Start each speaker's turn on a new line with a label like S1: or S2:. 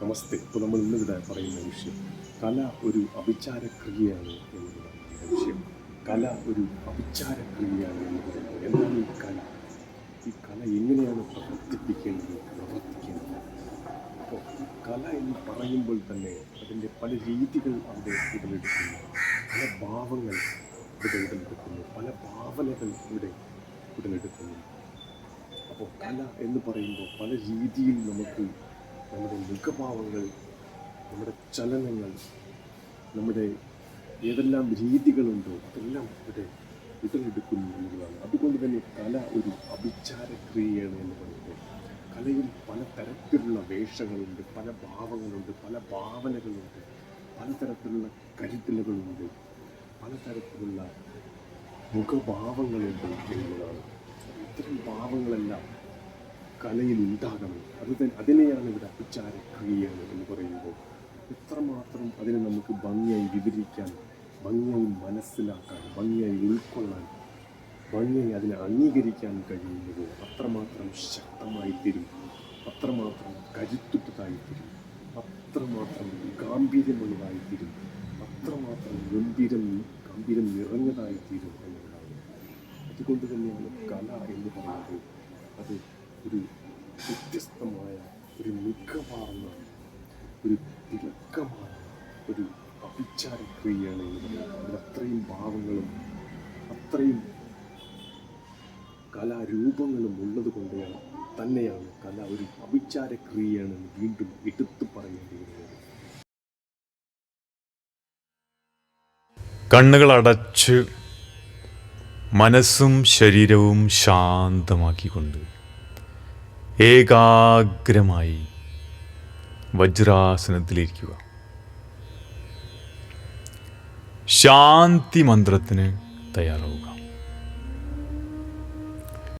S1: നമസ്തേ. ഇപ്പോൾ നമ്മൾ ഇന്നിവിടെ പറയുന്ന വിഷയം കല ഒരു അഭിചാരക്രിയയാണ് എന്നതാണ് നമ്മുടെ വിഷയം. കല ഒരു അഭിചാരക്രിയയാണ് എന്ന് പറയുന്നത്. എന്താണ് ഈ കല? ഈ കല എങ്ങനെയാണ് പ്രവർത്തിക്കേണ്ടത്? അപ്പോൾ കല എന്ന് പറയുമ്പോൾ തന്നെ അതിൻ്റെ പല രീതികൾ അവിടെ ഉടലെടുക്കുന്നു, പല ഭാവങ്ങൾ ഇവിടെ ഉടലെടുക്കുന്നു, പല ഭാവനകൾ ഇവിടെ ഉടലെടുക്കുന്നു. അപ്പോൾ കല എന്ന് പറയുമ്പോൾ പല രീതിയിൽ നമുക്ക് നമ്മുടെ മുഖഭാവങ്ങൾ, നമ്മുടെ ചലനങ്ങൾ, നമ്മുടെ ഏതെല്ലാം രീതികളുണ്ടോ അതെല്ലാം ഇവിടെ ഉടലെടുക്കുന്നു എന്നുള്ളതാണ്. അതുകൊണ്ട് തന്നെ കല ഒരു അഭിചാരക്രിയയാണ് എന്ന് പറയുന്നത്. കലയിൽ പല തരത്തിലുള്ള വേഷങ്ങളുണ്ട്, പല ഭാവങ്ങളുണ്ട്, പല ഭാവനകളുണ്ട്, പലതരത്തിലുള്ള കരുതലുകളുണ്ട്, പലതരത്തിലുള്ള മുഖഭാവങ്ങളുണ്ട് എന്നുള്ളതാണ്. ഇത്തരം ഭാവങ്ങളെല്ലാം കലയിൽ ഉണ്ടാകണം. അതിനെയാണ് ഇവിടെ അഭിചാരക്രിയയാണ് എന്ന് പറയുമ്പോൾ എത്രമാത്രം അതിനെ നമുക്ക് ഭംഗിയായി വിവരിക്കാൻ, ഭംഗിയായി മനസ്സിലാക്കാൻ, ഭംഗിയായി ഉൾക്കൊള്ളാൻ, ഭംഗിയായി അതിനെ അംഗീകരിക്കാൻ കഴിയുന്നത് അത്രമാത്രം ശക്തമായിത്തീരും, അത്രമാത്രം കരുത്തുറ്റതായിത്തീരും, അത്രമാത്രം ഗാംഭീര്യമുള്ളതായിത്തീരും, അത്രമാത്രം ഗംഭീരം നിറഞ്ഞതായിത്തീരും എന്നുള്ളതാണ്. അതുകൊണ്ട് തന്നെയാണ് കല എന്ന് പറയുന്നത് അത് ഒരു വ്യത്യസ്തമായ, ഒരു മികവാർന്ന, ഒരു തിളക്കമായ ഒരു അഭിചാരക്രിയയാണ് എന്ന് പറയുന്നത്. അതിൽ അത്രയും ഭാവങ്ങളും അത്രയും കലാരൂപങ്ങളും ഉള്ളത് കൊണ്ട് തന്നെയാണ് കല ഒരു അഭിചാരക്രിയയാണെന്ന് വീണ്ടും എടുത്തു പറയേണ്ടി വരുന്നത്.
S2: കണ്ണുകൾ അടച്ച് മനസ്സും ശരീരവും ശാന്തമാക്കിക്കൊണ്ട് ഏകാഗ്രമായി വജ്രാസനത്തിലിരിക്കുക. ശാന്തി മന്ത്രത്തിന് തയ്യാറാവുക.